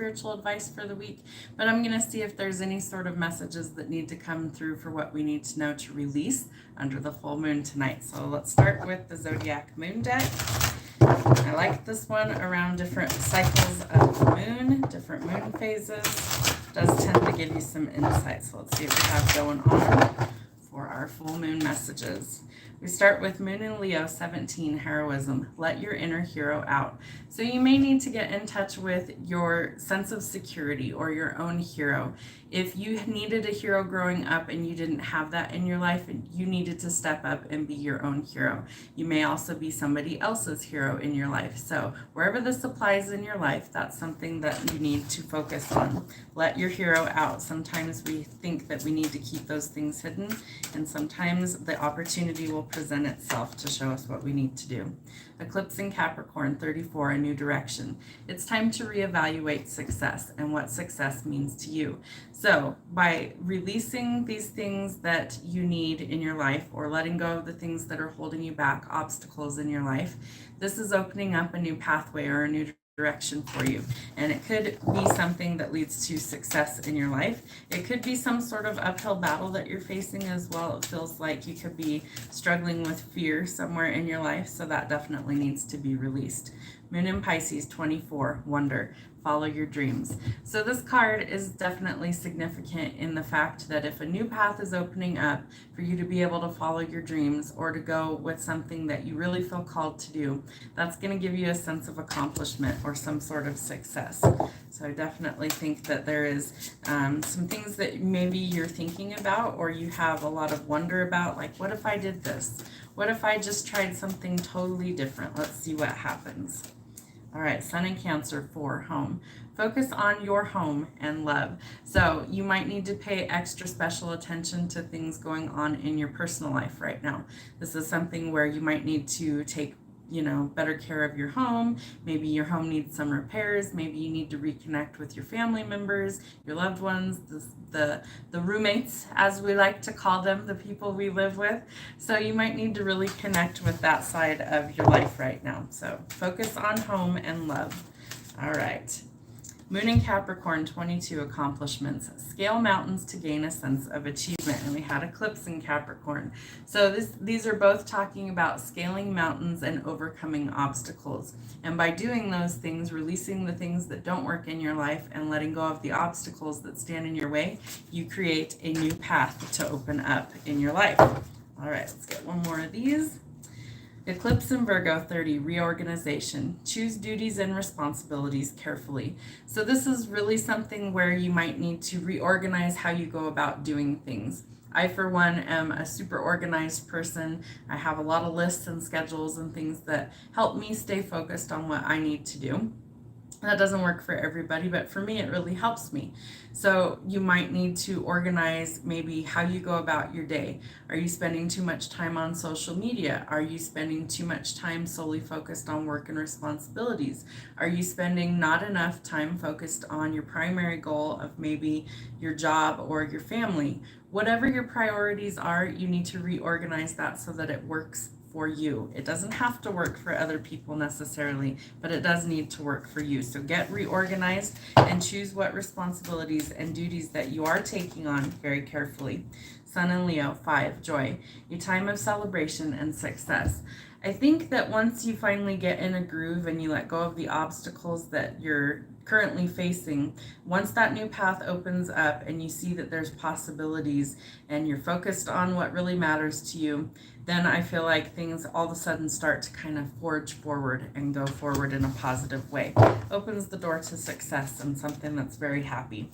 spiritual advice for the week, but I'm going to see if there's any sort of messages that need to come through for what we need to know to release under the full moon tonight. So let's start with the Zodiac Moon deck. I like this one around different cycles of the moon, different moon phases. It does tend to give you some insight. So let's see what we have going on for our full moon messages. We start with Moon in Leo 17, heroism. Let your inner hero out. So you may need to get in touch with your sense of security or your own hero. If you needed a hero growing up and you didn't have that in your life, you needed to step up and be your own hero. You may also be somebody else's hero in your life. So wherever this applies in your life, that's something that you need to focus on. Let your hero out. Sometimes we think that we need to keep those things hidden, and sometimes the opportunity will present itself to show us what we need to do. Eclipse in Capricorn 34, a new direction. It's time to reevaluate success and what success means to you. So by releasing these things that you need in your life, or letting go of the things that are holding you back, obstacles in your life, this is opening up a new pathway or a new direction for you. And it could be something that leads to success in your life. It could be some sort of uphill battle that you're facing as well. It feels like you could be struggling with fear somewhere in your life, so that definitely needs to be released. Moon in Pisces 24, wonder. Follow your dreams. So this card is definitely significant in the fact that if a new path is opening up for you to be able to follow your dreams or to go with something that you really feel called to do, that's going to give you a sense of accomplishment or some sort of success. So I definitely think that there is some things that maybe you're thinking about or you have a lot of wonder about, like, what if I did this? What if I just tried something totally different? Let's see what happens. All right, Sun in Cancer 4, home. Focus on your home and love. So you might need to pay extra special attention to things going on in your personal life right now. This is something where you might need to take better care of your home. Maybe your home needs some repairs. Maybe you need to reconnect with your family members, your loved ones, the roommates, as we like to call them, the people we live with. So you might need to really connect with that side of your life right now. So focus on home and love. All right. Moon in Capricorn 22, accomplishments. Scale mountains to gain a sense of achievement. And we had eclipse in Capricorn. So these are both talking about scaling mountains and overcoming obstacles. And by doing those things, releasing the things that don't work in your life and letting go of the obstacles that stand in your way, you create a new path to open up in your life. All right, let's get one more of these. Eclipse in Virgo 30, reorganization. Choose duties and responsibilities carefully. So this is really something where you might need to reorganize how you go about doing things. I, for one, am a super organized person. I have a lot of lists and schedules and things that help me stay focused on what I need to do. That doesn't work for everybody, but for me, it really helps me. So you might need to organize maybe how you go about your day. Are you spending too much time on social media? Are you spending too much time solely focused on work and responsibilities? Are you spending not enough time focused on your primary goal of maybe your job or your family? Whatever your priorities are, you need to reorganize that so that it works for you. It doesn't have to work for other people necessarily, but it does need to work for you. So get reorganized and choose what responsibilities and duties that you are taking on very carefully. Sun in Leo 5, joy, a time of celebration and success. I think that once you finally get in a groove and you let go of the obstacles that you're currently facing, once that new path opens up and you see that there's possibilities and you're focused on what really matters to you, then I feel like things all of a sudden start to kind of forge forward and go forward in a positive way. Opens the door to success and something that's very happy.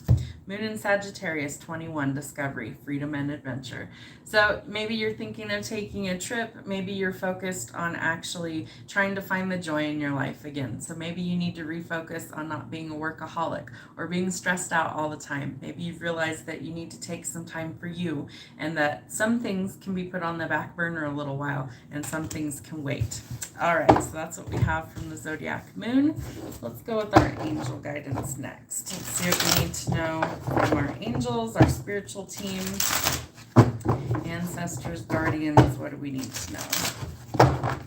Moon in Sagittarius 21, discovery, freedom and adventure. So maybe you're thinking of taking a trip. Maybe you're focused on actually trying to find the joy in your life again. So maybe you need to refocus on not being a workaholic or being stressed out all the time. Maybe you've realized that you need to take some time for you and that some things can be put on the back burner a little while and some things can wait. All right, so that's what we have from the zodiac moon. Let's go with our angel guidance next. Let's see what we need to know from our angels, our spiritual team, ancestors, guardians. What do we need to know?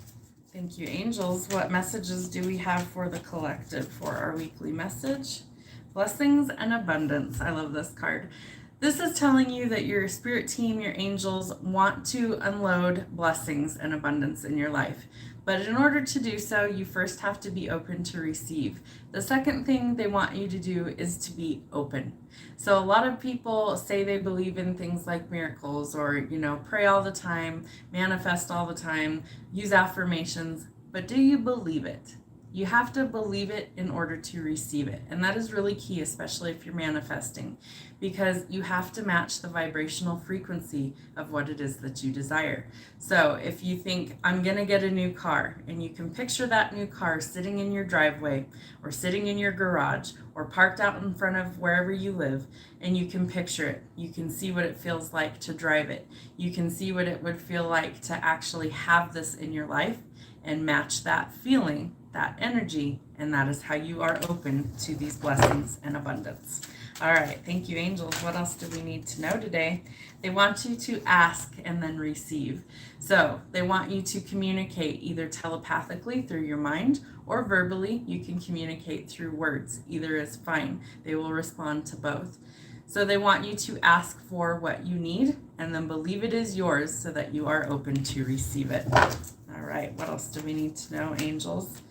Thank you, angels. What messages do we have for the collective for our weekly message? Blessings and abundance. I love this card. This is telling you that your spirit team, your angels, want to unload blessings and abundance in your life. But in order to do so, you first have to be open to receive. The second thing they want you to do is to be open. So a lot of people say they believe in things like miracles or, pray all the time, manifest all the time, use affirmations, but do you believe it? You have to believe it in order to receive it. And that is really key, especially if you're manifesting, because you have to match the vibrational frequency of what it is that you desire. So if you think, I'm going to get a new car, and you can picture that new car sitting in your driveway or sitting in your garage or parked out in front of wherever you live, and you can picture it. You can see what it feels like to drive it. You can see what it would feel like to actually have this in your life and match that feeling, that energy, and that is how you are open to these blessings and abundance. All right, thank you, angels. What else do we need to know today? They want you to ask and then receive. So they want you to communicate either telepathically through your mind or verbally. You can communicate through words. Either is fine. They will respond to both. So they want you to ask for what you need and then believe it is yours so that you are open to receive it. All right, what else do we need to know, angels?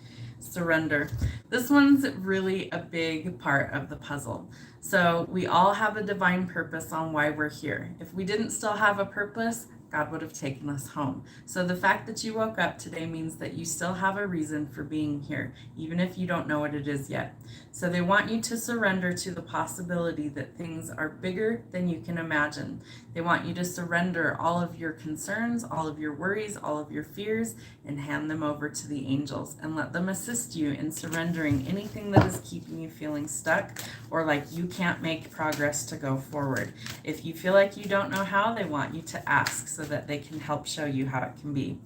Surrender. This one's really a big part of the puzzle. So we all have a divine purpose on why we're here. If we didn't still have a purpose, God would have taken us home. So the fact that you woke up today means that you still have a reason for being here, even if you don't know what it is yet. So they want you to surrender to the possibility that things are bigger than you can imagine. They want you to surrender all of your concerns, all of your worries, all of your fears, and hand them over to the angels and let them assist you in surrendering anything that is keeping you feeling stuck or like you can't make progress to go forward. If you feel like you don't know how, they want you to ask so that they can help show you how it can be.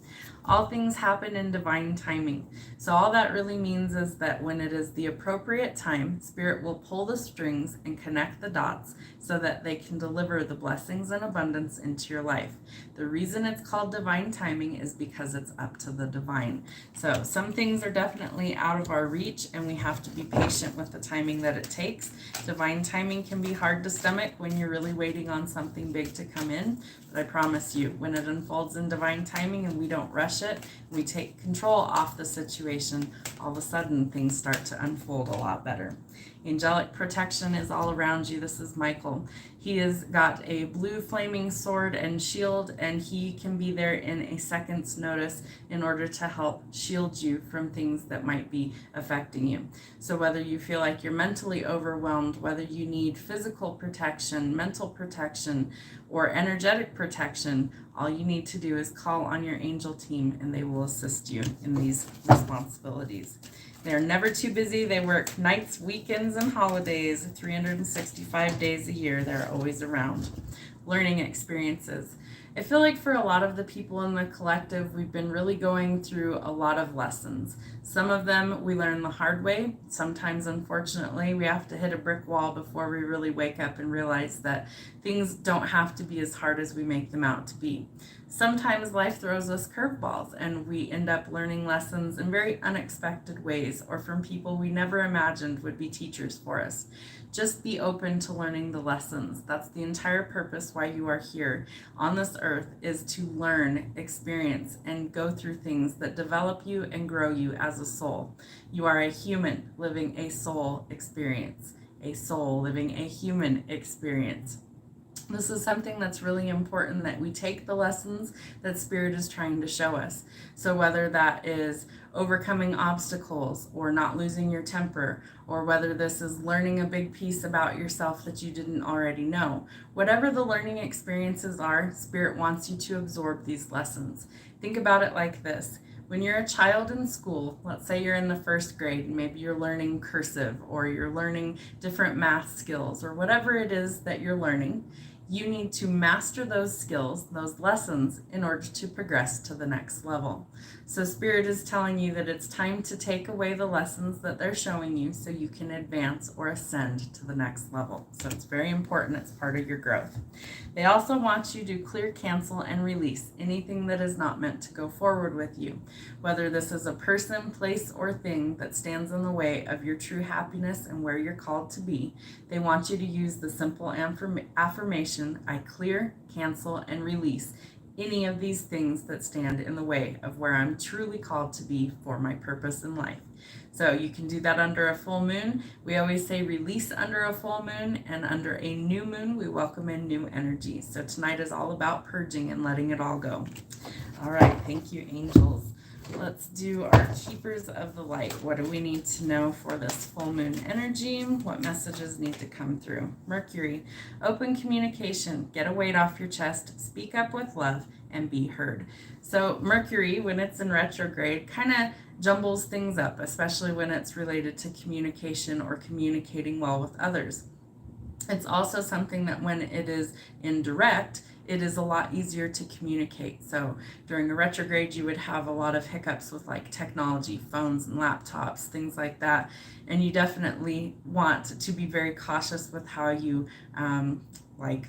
All things happen in divine timing. So all that really means is that when it is the appropriate time, Spirit will pull the strings and connect the dots so that they can deliver the blessings and abundance into your life. The reason it's called divine timing is because it's up to the divine. So some things are definitely out of our reach and we have to be patient with the timing that it takes. Divine timing can be hard to stomach when you're really waiting on something big to come in. But I promise you, when it unfolds in divine timing and we don't rush it, we take control off the situation, all of a sudden things start to unfold a lot better. Angelic protection is all around you. This is Michael. He has got a blue flaming sword and shield, and he can be there in a second's notice in order to help shield you from things that might be affecting you. So whether you feel like you're mentally overwhelmed, whether you need physical protection, mental protection, or energetic protection, all you need to do is call on your angel team and they will assist you in these responsibilities. They're never too busy. They work nights, weekends, and holidays, 365 days a year. They're always around. Learning experiences. I feel like for a lot of the people in the collective, we've been really going through a lot of lessons. Some of them we learn the hard way. Sometimes, unfortunately, we have to hit a brick wall before we really wake up and realize that things don't have to be as hard as we make them out to be. Sometimes life throws us curveballs and we end up learning lessons in very unexpected ways or from people we never imagined would be teachers for us. Just be open to learning the lessons. That's the entire purpose why you are here on this earth, is to learn, experience, and go through things that develop you and grow you as a soul. You are a human living a soul experience, a soul living a human experience. This is something that's really important, that we take the lessons that Spirit is trying to show us. So whether that is overcoming obstacles or not losing your temper, or whether this is learning a big piece about yourself that you didn't already know, whatever the learning experiences are, Spirit wants you to absorb these lessons. Think about it like this. When you're a child in school, let's say you're in the first grade and maybe you're learning cursive or you're learning different math skills or whatever it is that you're learning, You need to master those skills, those lessons, in order to progress to the next level. So Spirit is telling you that it's time to take away the lessons that they're showing you so you can advance or ascend to the next level. So it's very important. It's part of your growth. They also want you to clear, cancel, and release anything that is not meant to go forward with you, whether this is a person, place, or thing that stands in the way of your true happiness and where you're called to be. They want you to use the simple affirmation, I clear, cancel, and release any of these things that stand in the way of where I'm truly called to be for my purpose in life. So you can do that under a full moon. We always say release under a full moon, and under a new moon, we welcome in new energy. So tonight is all about purging and letting it all go. All right, thank you, angels. Let's do our keepers of the light. What do we need to know for this full moon energy? What messages need to come through? Mercury, open communication, get a weight off your chest, speak up with love, and be heard. So Mercury, when it's in retrograde, kind of jumbles things up, especially when it's related to communication or communicating well with others. It's also something that when it is in direct, it is a lot easier to communicate. So during a retrograde, you would have a lot of hiccups with like technology, phones and laptops, things like that. And you definitely want to be very cautious with how you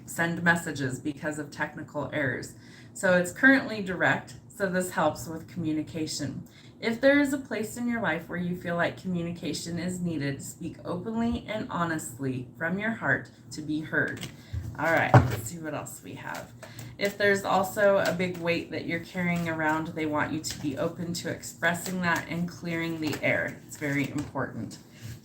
send messages because of technical errors. So it's currently direct, so this helps with communication. If there is a place in your life where you feel like communication is needed, speak openly and honestly from your heart to be heard. All right, let's see what else we have. If there's also a big weight that you're carrying around, they want you to be open to expressing that and clearing the air. It's very important.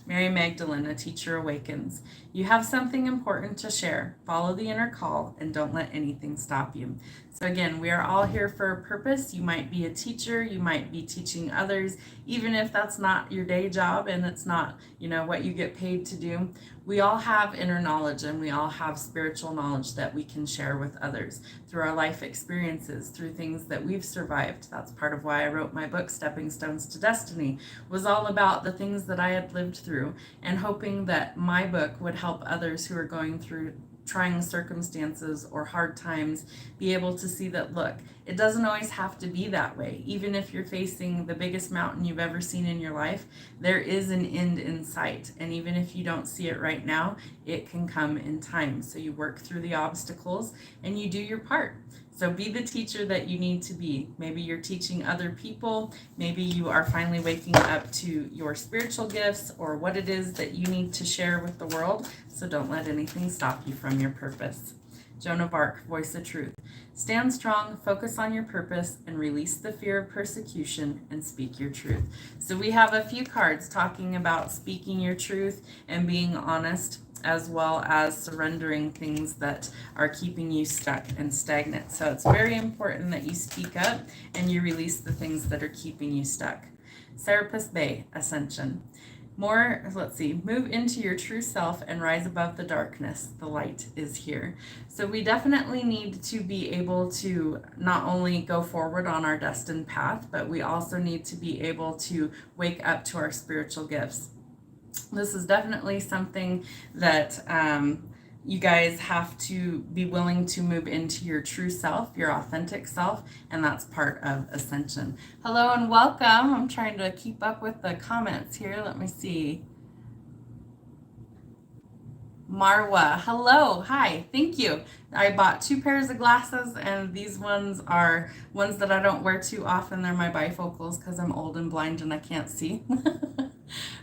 Mary Magdalene, a teacher awakens. You have something important to share. Follow the inner call and don't let anything stop you. So again, we are all here for a purpose. You might be a teacher, you might be teaching others, even if that's not your day job and it's not, what you get paid to do. We all have inner knowledge and we all have spiritual knowledge that we can share with others through our life experiences, through things that we've survived. That's part of why I wrote my book, Stepping Stones to Destiny, was all about the things that I had lived through and hoping that my book would help others who are going through trying circumstances or hard times be able to see that, look, it doesn't always have to be that way. Even if you're facing the biggest mountain you've ever seen in your life, there is an end in sight. And even if you don't see it right now, it can come in time. So you work through the obstacles and you do your part. So be the teacher that you need to be. Maybe you're teaching other people. Maybe you are finally waking up to your spiritual gifts or what it is that you need to share with the world. So don't let anything stop you from your purpose. Joan of Arc, voice of truth. Stand strong, focus on your purpose, and release the fear of persecution and speak your truth. So we have a few cards talking about speaking your truth and being honest, as well as surrendering things that are keeping you stuck and stagnant. So it's very important that you speak up and you release the things that are keeping you stuck. Serapis Bay, Ascension. Move into your true self and rise above the darkness. The light is here. So we definitely need to be able to not only go forward on our destined path, but we also need to be able to wake up to our spiritual gifts. This is definitely something that you guys have to be willing to move into your true self, your authentic self, and that's part of ascension. Hello and welcome. I'm trying to keep up with the comments here. Let me see. Marwa, hello, hi, thank you. I bought 2 pairs of glasses, and these ones are ones that I don't wear too often. They're my bifocals because I'm old and blind and I can't see.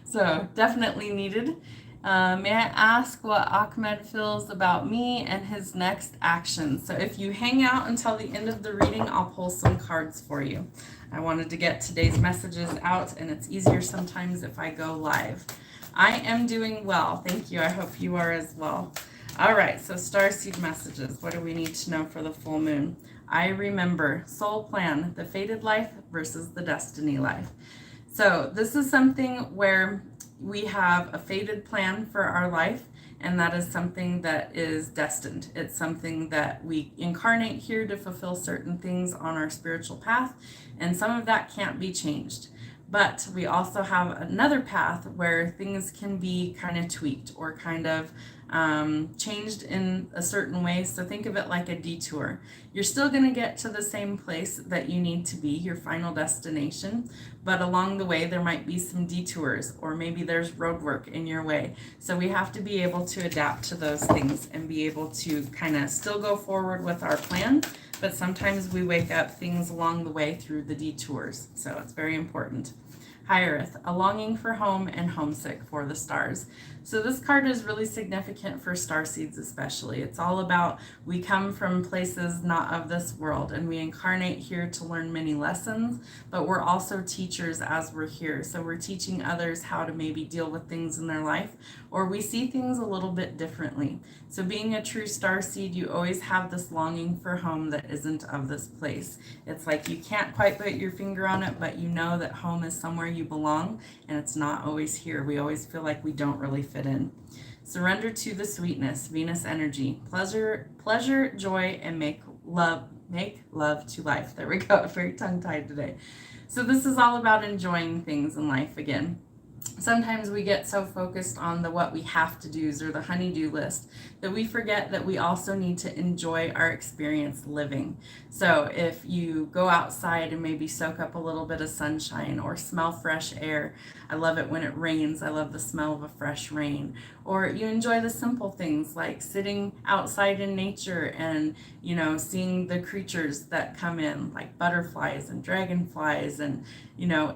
So definitely needed. May I ask what Ahmed feels about me and his next action? So if you hang out until the end of the reading, I'll pull some cards for you. I wanted to get today's messages out, and it's easier sometimes if I go live. I am doing well. Thank you. I hope you are as well. All right, so starseed messages. What do we need to know for the full moon? I remember, soul plan, the fated life versus the destiny life. So this is something where we have a fated plan for our life, and that is something that is destined. It's something that we incarnate here to fulfill certain things on our spiritual path, and some of that can't be changed. But we also have another path where things can be kind of tweaked or kind of changed in a certain way. So think of it like a detour. You're still going to get to the same place that you need to be, your final destination, but along the way there might be some detours, or maybe there's road work in your way. So we have to be able to adapt to those things and be able to kind of still go forward with our plan, but sometimes we wake up things along the way through the detours. So it's very important. Hierith, a longing for home and homesick for the stars. So this card is really significant for starseeds especially. It's all about we come from places not of this world, and we incarnate here to learn many lessons, but we're also teachers as we're here. So we're teaching others how to maybe deal with things in their life, or we see things a little bit differently. So being a true starseed, you always have this longing for home that isn't of this place. It's like you can't quite put your finger on it, but you know that home is somewhere you belong, and it's not always here. We always feel like we don't really fit in. Surrender to the sweetness, Venus energy, pleasure, joy, and make love to life. There we go. Very tongue-tied today. So this is all about enjoying things in life again. Sometimes we get so focused on the what we have to do's or the honey-do list that we forget that we also need to enjoy our experience living. So if you go outside and maybe soak up a little bit of sunshine or smell fresh air, I love it when it rains. I love the smell of a fresh rain. Or you enjoy the simple things like sitting outside in nature and, seeing the creatures that come in, like butterflies and dragonflies, and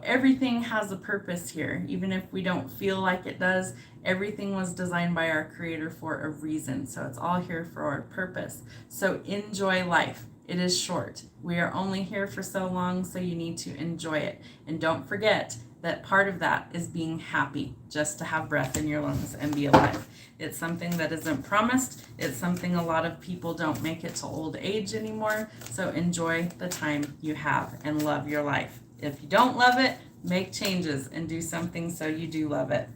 everything has a purpose here. Even if we don't feel like it does, everything was designed by our creator for a reason. So it's all here for a purpose. So enjoy life. It is short. We are only here for so long, so you need to enjoy it. And don't forget that part of that is being happy, just to have breath in your lungs and be alive. It's something that isn't promised. It's something a lot of people don't make it to old age anymore. So enjoy the time you have and love your life. If you don't love it, make changes and do something so you do love it.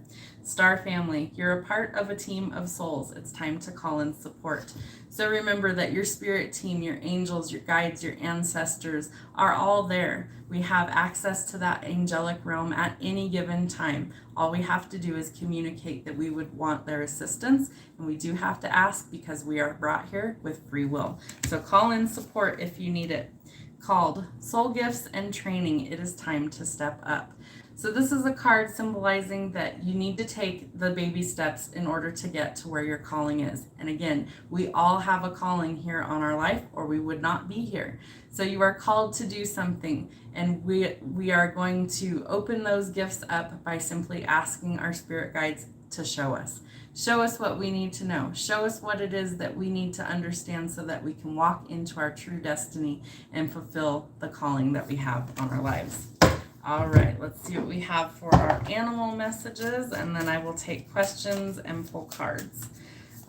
Star family, you're a part of a team of souls. It's time to call in support. So remember that your spirit team, your angels, your guides, your ancestors are all there. We have access to that angelic realm at any given time. All we have to do is communicate that we would want their assistance, and we do have to ask because we are brought here with free will. So call in support if you need it. Called Soul Gifts and Training, it is time to step up. So this is a card symbolizing that you need to take the baby steps in order to get to where your calling is. And again, we all have a calling here on our life, or we would not be here. So you are called to do something, and we are going to open those gifts up by simply asking our spirit guides to show us. Show us what we need to know. Show us what it is that we need to understand so that we can walk into our true destiny and fulfill the calling that we have on our lives. All right, let's see what we have for our animal messages, and then I will take questions and pull cards.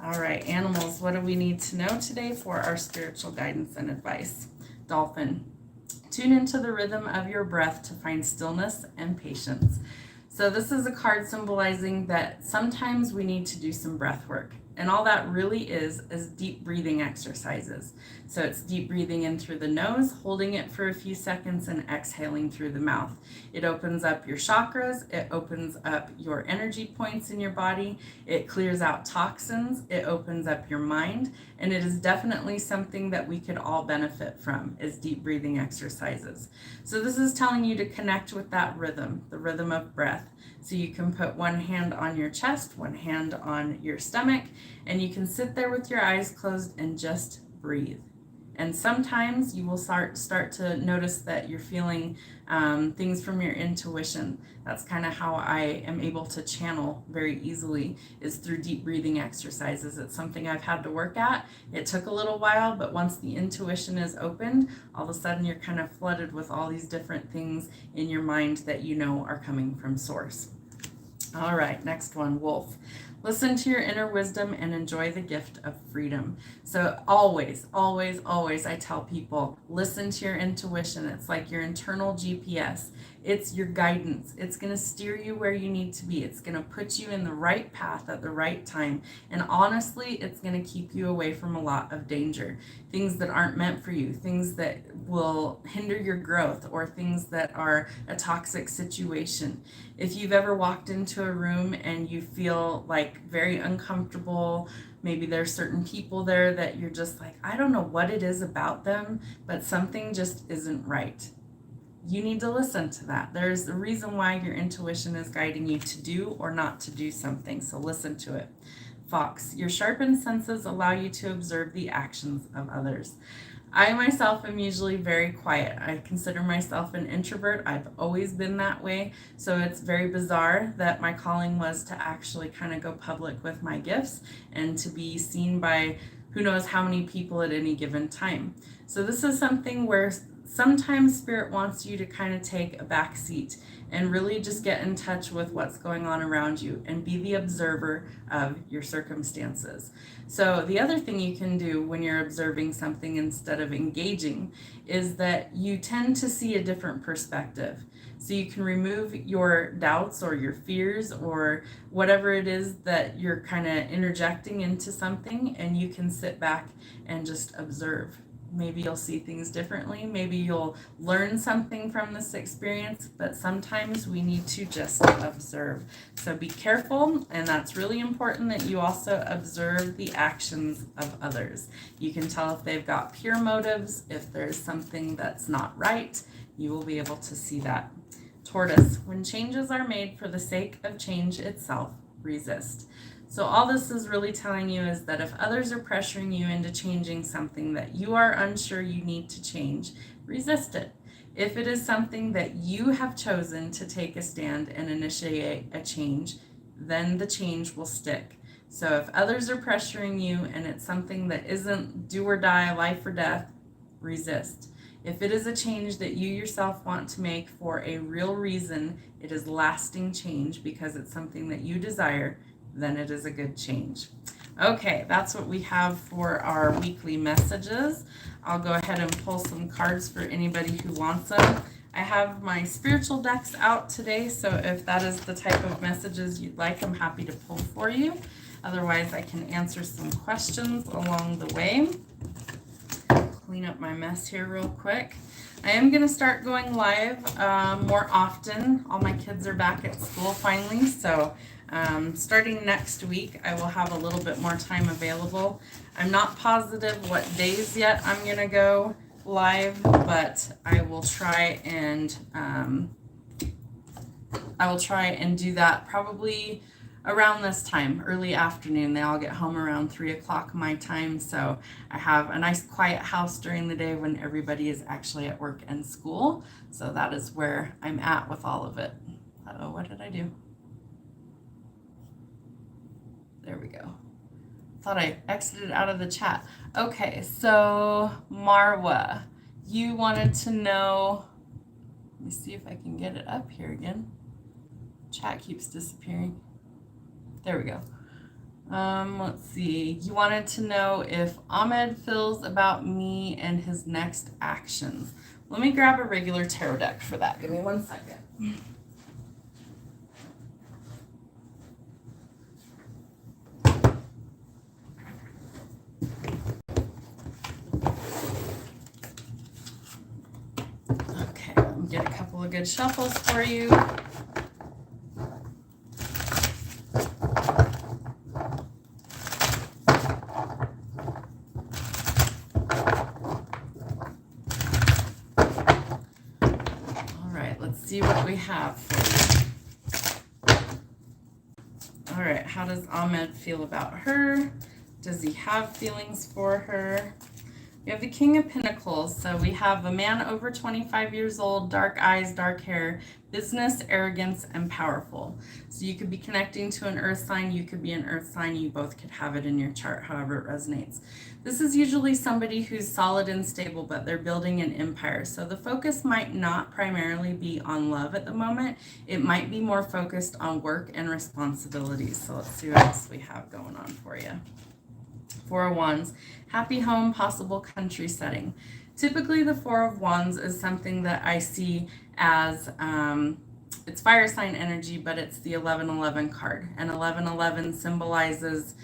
All right, animals, what do we need to know today for our spiritual guidance and advice? Dolphin, tune into the rhythm of your breath to find stillness and patience. So this is a card symbolizing that sometimes we need to do some breath work. And all that really is deep breathing exercises. So it's deep breathing in through the nose, holding it for a few seconds, and exhaling through the mouth. It opens up your chakras. It opens up your energy points in your body. It clears out toxins. It opens up your mind. And it is definitely something that we could all benefit from, is deep breathing exercises. So this is telling you to connect with that rhythm, the rhythm of breath. So you can put one hand on your chest, one hand on your stomach, and you can sit there with your eyes closed and just breathe. And sometimes you will start to notice that you're feeling things from your intuition. That's kind of how I am able to channel very easily, is through deep breathing exercises. It's something I've had to work at. It took a little while, but once the intuition is opened, all of a sudden you're kind of flooded with all these different things in your mind that you know are coming from source. All right, next one, wolf. Listen to your inner wisdom and enjoy the gift of freedom. So always, always, always, I tell people, listen to your intuition. It's like your internal GPS. It's your guidance. It's going to steer you where you need to be. It's going to put you in the right path at the right time. And honestly, it's going to keep you away from a lot of danger. Things that aren't meant for you, things that will hinder your growth, or things that are a toxic situation. If you've ever walked into a room and you feel like very uncomfortable, maybe there's certain people there that you're just like, I don't know what it is about them, but something just isn't right. You need to listen to that. There's a reason why your intuition is guiding you to do or not to do something, so listen to it. Fox, your sharpened senses allow you to observe the actions of others. I myself am usually very quiet. I consider myself an introvert. I've always been that way. So it's very bizarre that my calling was to actually kind of go public with my gifts and to be seen by who knows how many people at any given time. So this is something where sometimes Spirit wants you to kind of take a back seat and really just get in touch with what's going on around you and be the observer of your circumstances. So the other thing you can do when you're observing something instead of engaging is that you tend to see a different perspective. So you can remove your doubts or your fears or whatever it is that you're kind of interjecting into something, and you can sit back and just observe. Maybe you'll see things differently. Maybe you'll learn something from this experience, but sometimes we need to just observe. So be careful, and that's really important that you also observe the actions of others. You can tell if they've got pure motives, if there's something that's not right, you will be able to see that. Tortoise, when changes are made for the sake of change itself, resist. So all this is really telling you is that if others are pressuring you into changing something that you are unsure you need to change, resist it. If it is something that you have chosen to take a stand and initiate a change, then the change will stick. So if others are pressuring you and it's something that isn't do or die, life or death, resist. If it is a change that you yourself want to make for a real reason, it is lasting change because it's something that you desire, then it is a good change. Okay, that's what we have for our weekly messages. I'll go ahead and pull some cards for anybody who wants them. I have my spiritual decks out today, so if that is the type of messages you'd like, I'm happy to pull for you. Otherwise, I can answer some questions along the way. Clean up my mess here real quick. I am going to start going live more often. All my kids are back at school finally, so starting next week, I will have a little bit more time available. I'm not positive what days yet I'm going to go live, but I will try and do that probably around this time, early afternoon. They all get home around 3 o'clock my time, so I have a nice quiet house during the day when everybody is actually at work and school. So that is where I'm at with all of it. Uh-oh, what did I do? There we go. Thought I exited out of the chat. Okay, so Marwa, you wanted to know, let me see if I can get it up here again. Chat keeps disappearing. There we go. Let's see. You wanted to know if Ahmed feels about me and his next actions. Let me grab a regular tarot deck for that. Give me 1 second. Okay, let me get a couple of good shuffles for you. See what we have for you. All right, how does Ahmed feel about her? Does he have feelings for her? We have the King of Pentacles. So we have a man over 25 years old, dark eyes, dark hair, business, arrogance, and powerful. So you could be connecting to an earth sign, you could be an earth sign, you both could have it in your chart, however it resonates. This is usually somebody who's solid and stable, but they're building an empire. So the focus might not primarily be on love at the moment. It might be more focused on work and responsibilities. So let's see what else we have going on for you. Four of Wands, happy home, possible country setting. Typically, the Four of Wands is something that I see as it's fire sign energy, but it's the 1111 card. And 1111 symbolizes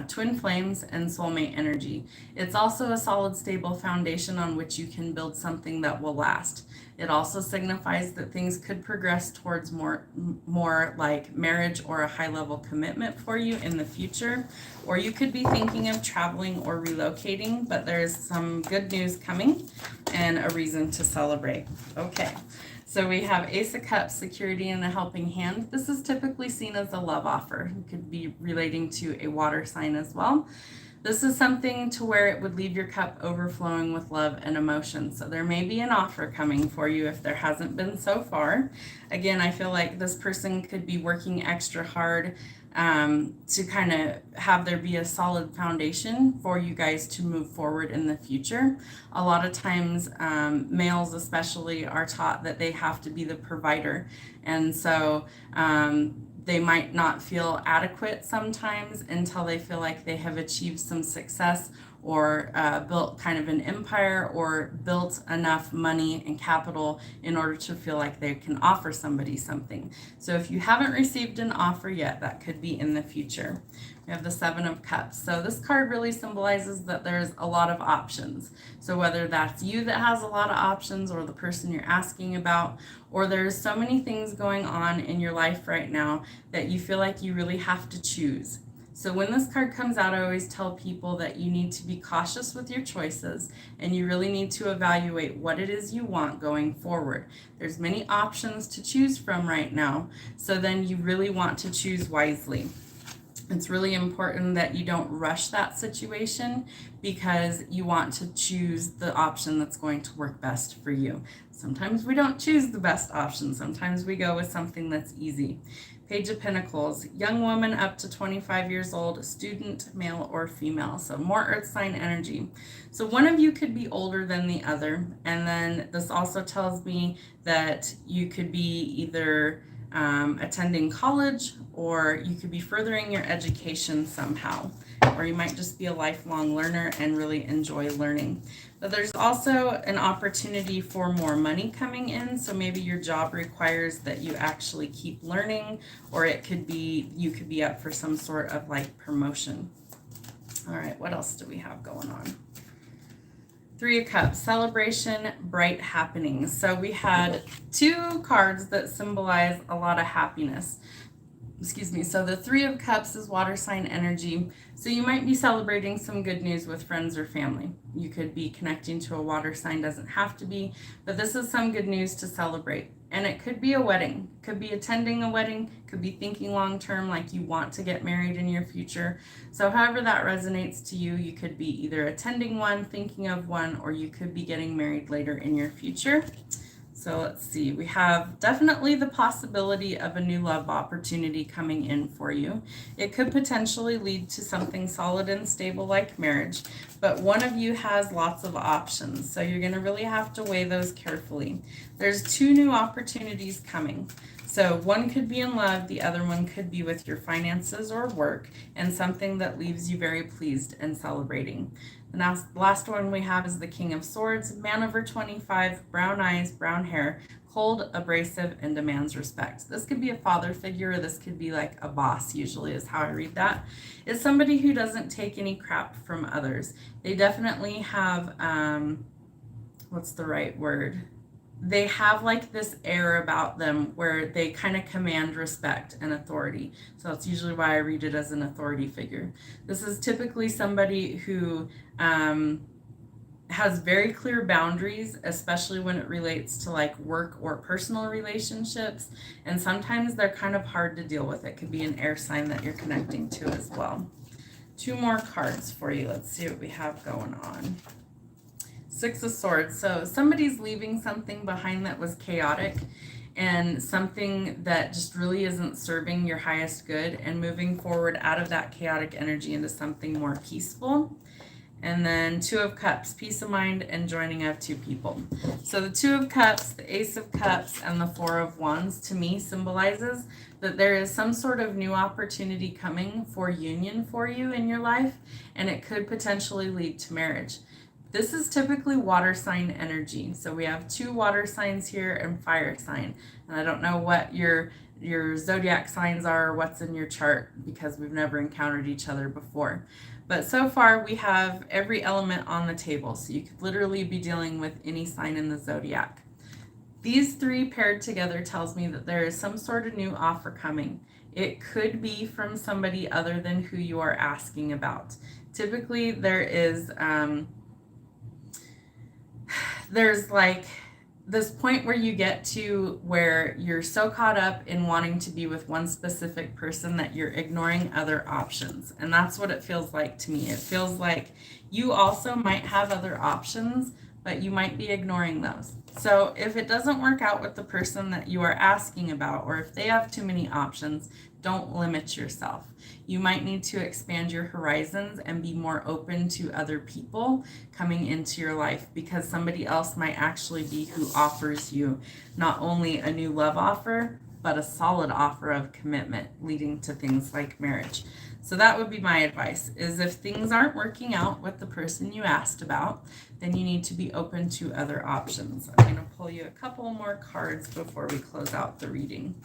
twin flames and soulmate energy. It's also a solid, stable foundation on which you can build something that will last. It also signifies that things could progress towards more like marriage or a high-level commitment for you in the future. Or you could be thinking of traveling or relocating, but there's some good news coming and a reason to celebrate. Okay. So we have Ace of Cups, security and a helping hand. This is typically seen as a love offer. It could be relating to a water sign as well. This is something to where it would leave your cup overflowing with love and emotion. So there may be an offer coming for you if there hasn't been so far. Again, I feel like this person could be working extra hard to kind of have there be a solid foundation for you guys to move forward in the future. A lot of times, males especially are taught that they have to be the provider. And so they might not feel adequate sometimes until they feel like they have achieved some success or built kind of an empire or built enough money and capital in order to feel like they can offer somebody something. So if you haven't received an offer yet, that could be in the future. We have the Seven of Cups. So this card really symbolizes that there's a lot of options. So whether that's you that has a lot of options or the person you're asking about, or there's so many things going on in your life right now that you feel like you really have to choose. So when this card comes out, I always tell people that you need to be cautious with your choices and you really need to evaluate what it is you want going forward. There's many options to choose from right now, so then you really want to choose wisely. It's really important that you don't rush that situation because you want to choose the option that's going to work best for you. Sometimes we don't choose the best option. Sometimes we go with something that's easy. Page of Pentacles, young woman up to 25 years old, student, male or female. So more earth sign energy. So one of you could be older than the other. And then this also tells me that you could be either attending college or you could be furthering your education somehow. Or you might just be a lifelong learner and really enjoy learning. But there's also an opportunity for more money coming in. So maybe your job requires that you actually keep learning, or it could be you could be up for some sort of like promotion. All right, what else do we have going on? Three of Cups, celebration, bright happenings. So we had two cards that symbolize a lot of happiness. Excuse me. So the Three of Cups is water sign energy. So you might be celebrating some good news with friends or family. You could be connecting to a water sign, doesn't have to be, but this is some good news to celebrate. And it could be a wedding, could be attending a wedding, could be thinking long term, like you want to get married in your future. So however that resonates to you, you could be either attending one, thinking of one, or you could be getting married later in your future. So let's see, we have definitely the possibility of a new love opportunity coming in for you. It could potentially lead to something solid and stable like marriage, but one of you has lots of options. So you're going to really have to weigh those carefully. There's two new opportunities coming. So one could be in love, the other one could be with your finances or work, and something that leaves you very pleased and celebrating. The last one we have is the King of Swords, man over 25, brown eyes, brown hair, cold, abrasive, and demands respect. This could be a father figure, or this could be like a boss, usually is how I read that. It's somebody who doesn't take any crap from others. They definitely have, what's the right word? They have like this air about them where they kind of command respect and authority. So that's usually why I read it as an authority figure. This is typically somebody who has very clear boundaries, especially when it relates to like work or personal relationships. And sometimes they're kind of hard to deal with. It could be an air sign that you're connecting to as well. Two more cards for you. Let's see what we have going on. Six of Swords. So somebody's leaving something behind that was chaotic and something that just really isn't serving your highest good, and moving forward out of that chaotic energy into something more peaceful. And then Two of Cups, peace of mind and joining of two people. So the Two of Cups, the Ace of Cups, and the Four of Wands to me symbolizes that there is some sort of new opportunity coming for union for you in your life, and it could potentially lead to marriage. This is typically water sign energy. So we have 2 water signs here and fire sign. And I don't know what your zodiac signs are or what's in your chart because we've never encountered each other before. But so far we have every element on the table. So you could literally be dealing with any sign in the zodiac. These 3 paired together tells me that there is some sort of new offer coming. It could be from somebody other than who you are asking about. Typically there is there's like this point where you get to where you're so caught up in wanting to be with one specific person that you're ignoring other options. And that's what it feels like to me. It feels like you also might have other options, but you might be ignoring those. So if it doesn't work out with the person that you are asking about, or if they have too many options, don't limit yourself. You might need to expand your horizons and be more open to other people coming into your life, because somebody else might actually be who offers you not only a new love offer, but a solid offer of commitment leading to things like marriage. So that would be my advice, is if things aren't working out with the person you asked about, then you need to be open to other options. I'm going to pull you a couple more cards before we close out the reading.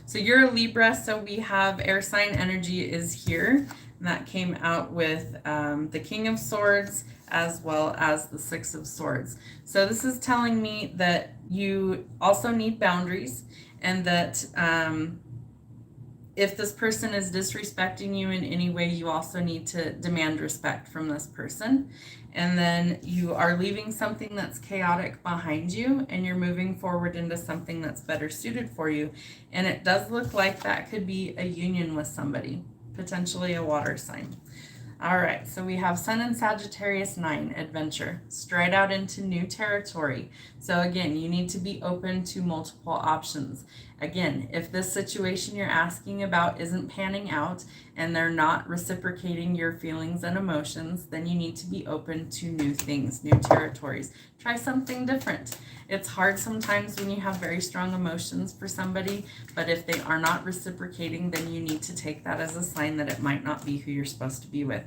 So you're a Libra, so we have air sign energy is here. And that came out with the King of Swords as well as the Six of Swords. So this is telling me that you also need boundaries, and that if this person is disrespecting you in any way, you also need to demand respect from this person. And then you are leaving something that's chaotic behind you, and you're moving forward into something that's better suited for you. And it does look like that could be a union with somebody, potentially a water sign. All right, so we have Sun and Sagittarius 9, adventure, stride out into new territory. So again, you need to be open to multiple options. Again, if this situation you're asking about isn't panning out and they're not reciprocating your feelings and emotions, then you need to be open to new things, new territories. Try something different. It's hard sometimes when you have very strong emotions for somebody, but if they are not reciprocating, then you need to take that as a sign that it might not be who you're supposed to be with.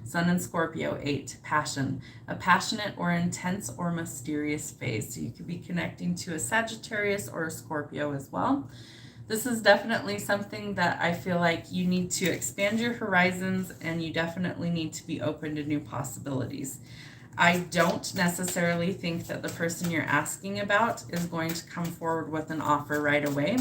Sun and Scorpio 8, passion, a passionate or intense or mysterious phase. So you could be connecting to a Sagittarius or a Scorpio as well. This is definitely something that I feel like you need to expand your horizons, and you definitely need to be open to new possibilities. I don't necessarily think that the person you're asking about is going to come forward with an offer right away.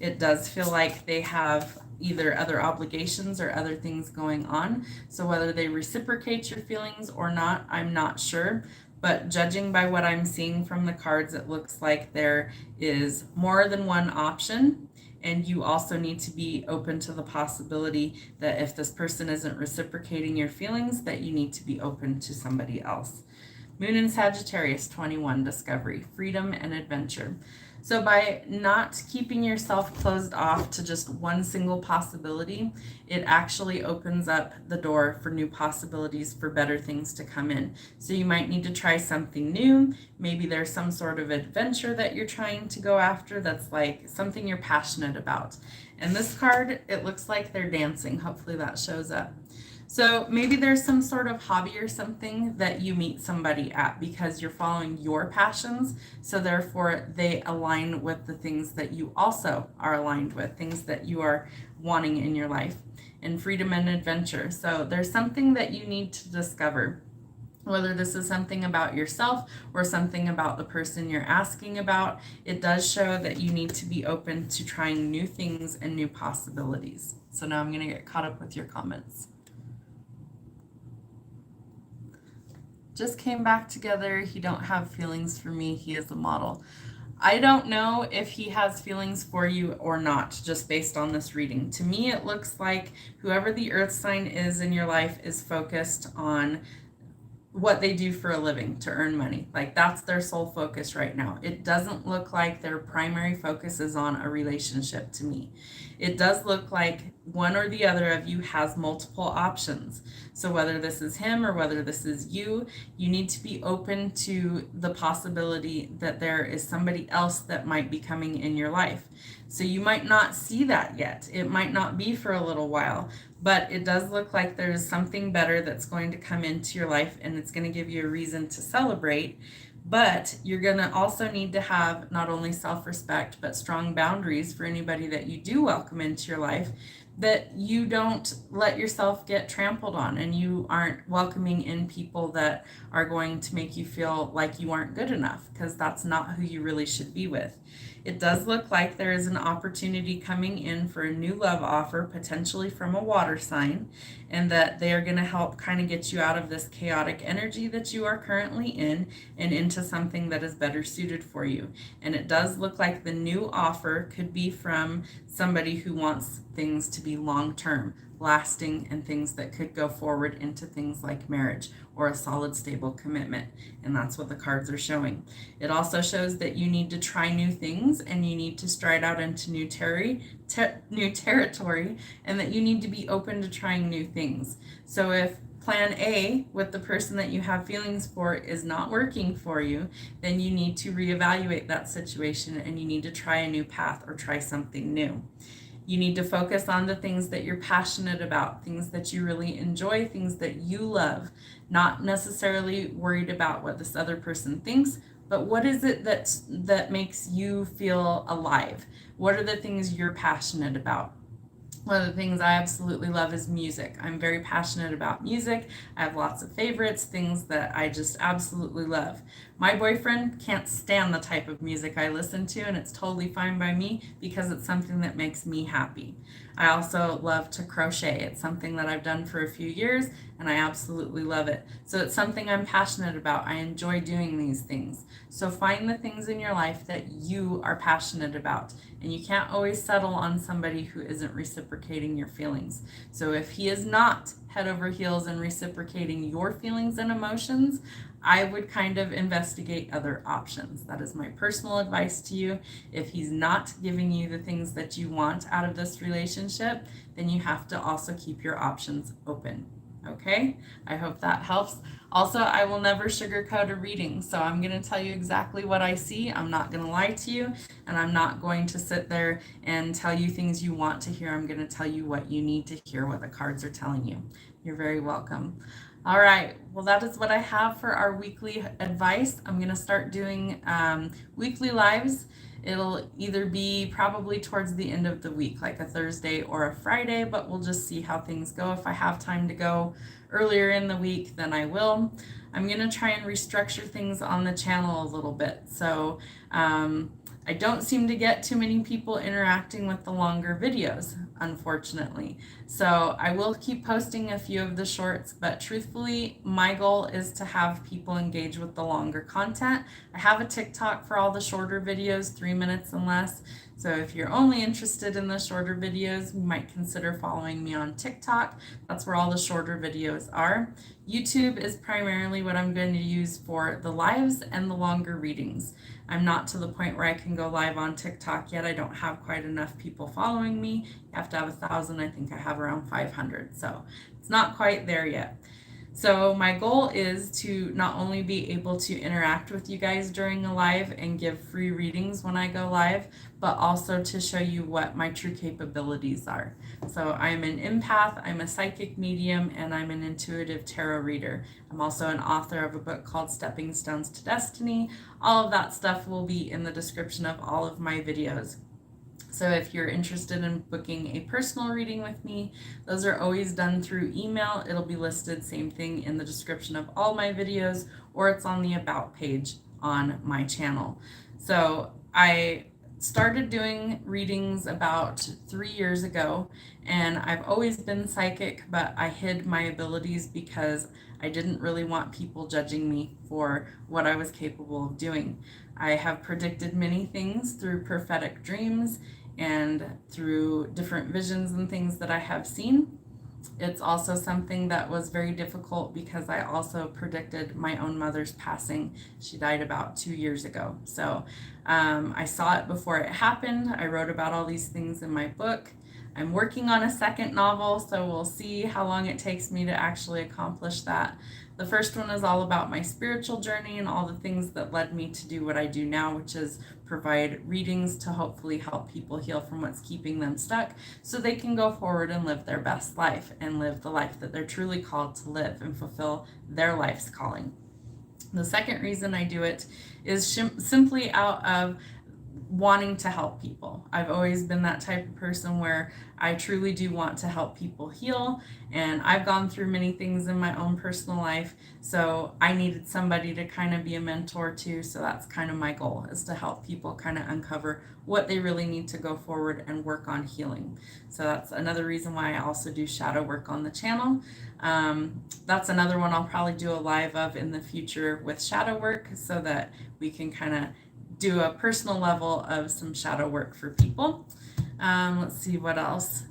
It does feel like they have either other obligations or other things going on. So whether they reciprocate your feelings or not, I'm not sure. But judging by what I'm seeing from the cards, it looks like there is more than one option. And you also need to be open to the possibility that if this person isn't reciprocating your feelings, that you need to be open to somebody else. Moon in Sagittarius 21, discovery, freedom and adventure. So by not keeping yourself closed off to just one single possibility, it actually opens up the door for new possibilities, for better things to come in. So you might need to try something new. Maybe there's some sort of adventure that you're trying to go after that's like something you're passionate about. And this card, it looks like they're dancing. Hopefully that shows up. So maybe there's some sort of hobby or something that you meet somebody at because you're following your passions. So therefore they align with the things that you also are aligned with, things that you are wanting in your life. And freedom and adventure. So there's something that you need to discover. Whether this is something about yourself or something about the person you're asking about, it does show that you need to be open to trying new things and new possibilities. So now I'm going to get caught up with your comments. Just came back together. He don't have feelings for me. He is a model. I don't know if he has feelings for you or not, just based on this reading. To me, it looks like whoever the earth sign is in your life is focused on what they do for a living to earn money. Like that's their sole focus right now. It doesn't look like their primary focus is on a relationship to me. It does look like one or the other of you has multiple options. So whether this is him or whether this is you, you need to be open to the possibility that there is somebody else that might be coming in your life. So you might not see that yet. It might not be for a little while, but it does look like there's something better that's going to come into your life, and it's going to give you a reason to celebrate. But you're going to also need to have not only self-respect, but strong boundaries for anybody that you do welcome into your life, that you don't let yourself get trampled on, and you aren't welcoming in people that are going to make you feel like you aren't good enough, because that's not who you really should be with. It does look like there is an opportunity coming in for a new love offer, potentially from a water sign, and that they are going to help kind of get you out of this chaotic energy that you are currently in and into something that is better suited for you. And it does look like the new offer could be from somebody who wants things to be long-term, lasting, and things that could go forward into things like marriage or a solid, stable commitment. And that's what the cards are showing. It also shows that you need to try new things, and you need to stride out into new territory, and that you need to be open to trying new things. So if plan A with the person that you have feelings for is not working for you, then you need to reevaluate that situation, and you need to try a new path or try something new. You need to focus on the things that you're passionate about, things that you really enjoy, things that you love, not necessarily worried about what this other person thinks, but what is it that makes you feel alive? What are the things you're passionate about? One of the things I absolutely love is music. I'm very passionate about music. I have lots of favorites, things that I just absolutely love. My boyfriend can't stand the type of music I listen to, and it's totally fine by me because it's something that makes me happy. I also love to crochet. It's something that I've done for a few years, and I absolutely love it. So it's something I'm passionate about. I enjoy doing these things. So find the things in your life that you are passionate about. And you can't always settle on somebody who isn't reciprocating your feelings. So if he is not head over heels and reciprocating your feelings and emotions, I would kind of investigate other options. That is my personal advice to you. If he's not giving you the things that you want out of this relationship, then you have to also keep your options open. Okay, I hope that helps. Also, I will never sugarcoat a reading, so I'm going to tell you exactly what I see. I'm not going to lie to you, and I'm not going to sit there and tell you things you want to hear. I'm going to tell you what you need to hear, what the cards are telling you. You're very welcome. All right, well, that is what I have for our weekly advice. I'm going to start doing weekly lives. It'll either be probably towards the end of the week, like a Thursday or a Friday, but we'll just see how things go. If I have time to go earlier in the week, then I will. I'm going to try and restructure things on the channel a little bit. So I don't seem to get too many people interacting with the longer videos, unfortunately. So I will keep posting a few of the shorts, but truthfully, my goal is to have people engage with the longer content. I have a TikTok for all the shorter videos, 3 minutes and less. So if you're only interested in the shorter videos, you might consider following me on TikTok. That's where all the shorter videos are. YouTube is primarily what I'm going to use for the lives and the longer readings. I'm not to the point where I can go live on TikTok yet. I don't have quite enough people following me. You have to have 1,000. I think I have around 500. So it's not quite there yet. So my goal is to not only be able to interact with you guys during a live and give free readings when I go live, but also to show you what my true capabilities are. So I'm an empath, I'm a psychic medium, and I'm an intuitive tarot reader. I'm also an author of a book called Stepping Stones to Destiny. All of that stuff will be in the description of all of my videos. So if you're interested in booking a personal reading with me, those are always done through email. It'll be listed, same thing, in the description of all my videos, or it's on the About page on my channel. So I started doing readings about 3 years ago, and I've always been psychic, but I hid my abilities because I didn't really want people judging me for what I was capable of doing. I have predicted many things through prophetic dreams and through different visions and things that I have seen. It's also something that was very difficult because I also predicted my own mother's passing. She died about 2 years ago. So I saw it before it happened. I wrote about all these things in my book. I'm working on a second novel, so we'll see how long it takes me to actually accomplish that. The first one is all about my spiritual journey and all the things that led me to do what I do now, which is provide readings to hopefully help people heal from what's keeping them stuck so they can go forward and live their best life and live the life that they're truly called to live and fulfill their life's calling. The second reason I do it is simply out of wanting to help people. I've always been that type of person where I truly do want to help people heal, and I've gone through many things in my own personal life, so I needed somebody to kind of be a mentor to. So that's kind of my goal, is to help people kind of uncover what they really need to go forward and work on healing. So that's another reason why I also do shadow work on the channel. That's another one I'll probably do a live of in the future with shadow work, so that we can kind of do a personal level of some shadow work for people. Let's see what else.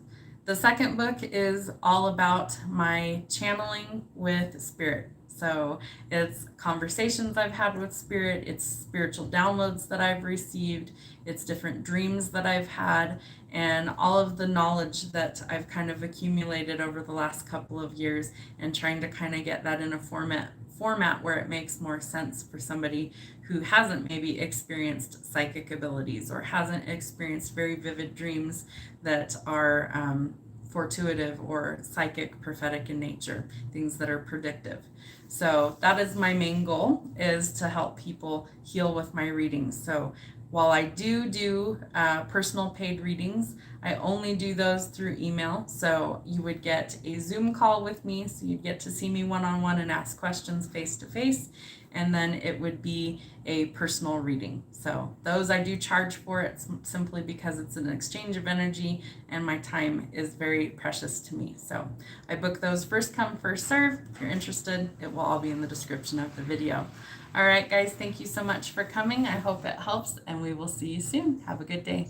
The second book is all about my channeling with spirit. So it's conversations I've had with spirit, it's spiritual downloads that I've received, it's different dreams that I've had, and all of the knowledge that I've kind of accumulated over the last couple of years, and trying to kind of get that in a format where it makes more sense for somebody who hasn't maybe experienced psychic abilities or hasn't experienced very vivid dreams that are fortuitive or psychic, prophetic in nature, things that are predictive. So that is my main goal, is to help people heal with my readings. So while I do personal paid readings, I only do those through email. So you would get a Zoom call with me, so you'd get to see me one-on-one and ask questions face-to-face, and then it would be a personal reading. So those I do charge for. It's simply because it's an exchange of energy, and my time is very precious to me. So I book those first come, first serve. If you're interested, it will all be in the description of the video. All right, guys, thank you so much for coming. I hope it helps, and we will see you soon. Have a good day.